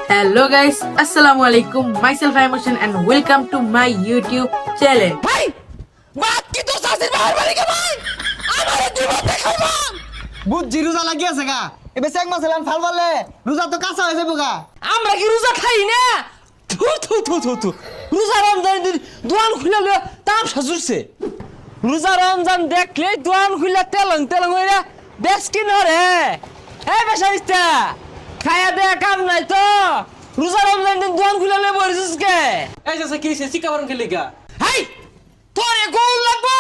Hello guys, Assalamualaikum. Myself Emotion and welcome to my YouTube channel. ভাই বাদ কি তো সাসির বাহার বাড়ি কে ভাই আমারে জীবন দেখাইবা বুঝছি রোজা লাগিয়েছে গা এবে চেক মাছেলান ফাল বললে রোজা তো কাঁচা হয়ে যাবো গা। আমরা কি রোজা খাই না থু থু থু থু থু রোজা রমজান দিন দোয়ান খুলে লো তাম সাজুরছে রোজা রমজান দেখলে দোয়ান খুলে তেলং তেলং হইরা বেশ কি নরে এ বেশাইস্তা খায়া দে কাম নাই তো রোজা রমজান দিন দোয়ান খুলে লে বলিস কে এই যে কি হইছে চিকা বারণ খেলে গা হেই তোরে গোল লাগবো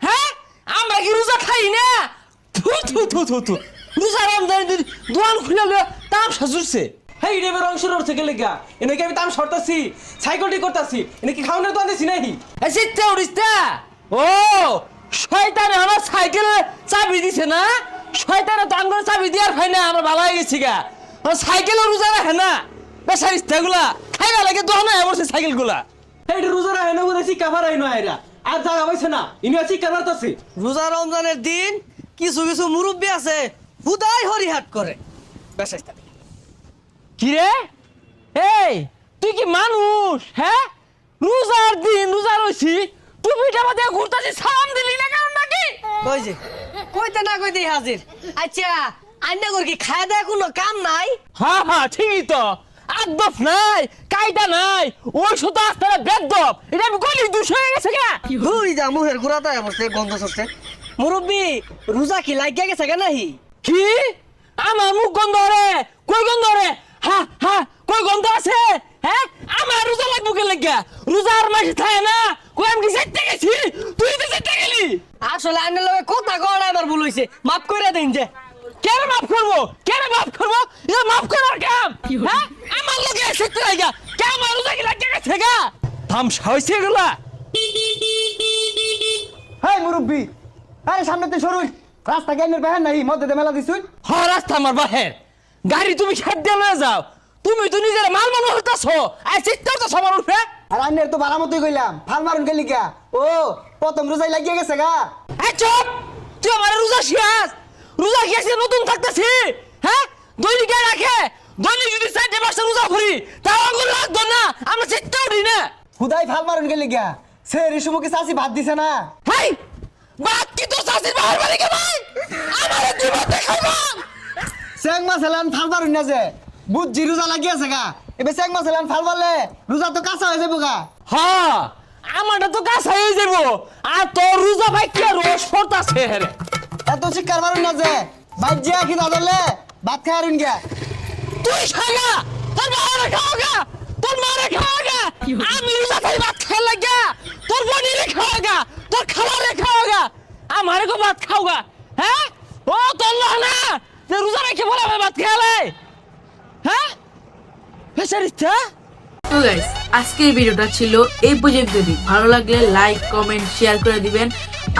হ্যাঁ আমরা কি রোজা খাই না থু থু থু থু থু রোজা রমজান দিন দোয়ান খুলে লো তাম সাজুরছে হেই রে বের অংশ রতে খেলে গা এনে কি আমি তাম শর্তাছি সাইকেলটি করতাছি এনে কি খাওনের তো আনছি নাহি এসিতে উড়িস্তা ও শয়তানে আমার সাইকেলে চাবি দিছে না শয়তানে তো আমার চাবি দিয়ার হয় না আমরা ভালো হয়ে গেছি গা আমার সাইকেলে রোজা রাখে না বেসারিস্তা গুলা খাইলা লাগে দোহানা এমরছে সাইকেল গুলা হেই রোজা রাহে না বলে চিকা ফারাই না এরা আর জায়গা পাইছে না ইনি চিকা মারতাছে রোজা রমজানের দিন কিছু কিছু মুরব্বী আছে হুদাই হরিহাট করে বেশাইস্তা কি রে এই তুই কি মানুষ হ্যাঁ রোজার দিন রোজা রইছি তুই পিঠা বাদে ঘুরতাছি সালাম দিলি না কারণ নাকি ওই যে কইতে না কইতে হাজির। আচ্ছা আন্না কর কি খায় দেয় কোনো কাম নাই? হ্যাঁ হ্যাঁ ঠিকই তো আদব নাই কায়দা নাই ওই শুধু আসতে বেদব এটা আমি কইলি দুষ হয়ে গেছে কে হুই যা মুহের গুড়াটা বসে গন্ধ সরছে। মুরব্বী রোজা কি লাগিয়া গেছে কেন নাহি? কি আমার মুখ গন্ধ রে কই গন্ধ রে হা হা কই গন্ধ আছে হ্যাঁ আমার রোজা লাগবো কে লাগিয়া রোজার মাসে থাকে না কই আমি কি সেটে গেছি তুই তো সেটে গেলি আসলে আন্নার লগে কথা কওয়া আমার ভুল হইছে, মাফ করে দেন যে। কেন মাফ করবো কেন মাফ করবো এটা মাফ করার কাম হ্যাঁ আমার লগে সেটে লাগা কে আমার রোজা কি লাগিয়া গেছে গা থাম হইছে গুলা হেই মুরব্বী, আরে সামনে তো সরুই রাস্তা গাইনের বাহার নাই মধ্যে দে মেলা দিছুন। হ রাস্তা আমার বাহের গাড়ি তুমি খেত দিয়ে লয়ে যাও তুমি তো নিজের মাল মনে হইতাছো আর চিত্তাও তো সবার উঠে আর আন্নের তো ভালো মতোই কইলাম ফাল মারুন গেলি গা। ও প্রথম রোজাই লাগিয়া গেছে গা। এই চুপ তুই আমার রোজা শিয়াস রোজা শিয়াসে নতুন থাকতেছি হ্যাঁ দৈনিক রাখে দৈনিক যদি চারটে মাসে রোজা করি তাও আঙুল লাগতো না আমরা চিত্তা উঠি না হুদাই ফাল মারুন গেলি গা। সে রেশমুকে চাষি ভাত দিছে না। হাই বাদ কি তো শাশির বাহার বাড়ি কে ভাই আমারে জীবন দেখাইবা চেক মাছেলান ফাল মারুন না যে বুঝছি রোজা লাগিয়েছে গা এবে চেক মাছেলান ফাল মারলে রোজা তো কাঁচা হয়ে যাবো গা। হ্যাঁ আমারটা তো কাজ হয়ে যাবো আর তোর রোজা ভাই কে রোজ পড়তাছে হেরে এত শিকার মারুন না যে বাইর যে কি দাদলে ভাত খাই আরুন গা। তুই খাগা তোর মারে খাওয়াগা তোর মারে খাওয়াগা আমি রোজা খাই ভাত খাই লাগা তোর বোনের খাওয়াগা তোর খালারে খাওয়াগা আমারে কো ভাত খাওগা হ্যাঁ ও তোর না যে রোজা রেখে বলে আমি ভাত খেলে হ্যাঁ বেচারিস্তা তো গাইস আজকের ভিডিওটা ছিল এই পর্যন্তই। ভালো লাগলে লাইক কমেন্ট শেয়ার করে দিবেন।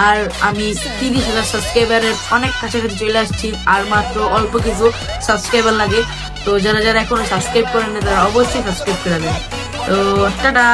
আর আমি 30,000 সাবস্ক্রাইবারের অনেক কাছাকাছি চলে আসছি, আর মাত্র অল্প কিছু সাবস্ক্রাইবার লাগে। তো যারা যারা এখনো সাবস্ক্রাইব করেন না তারা অবশ্যই সাবস্ক্রাইব করে দেবেন। তো টাটা।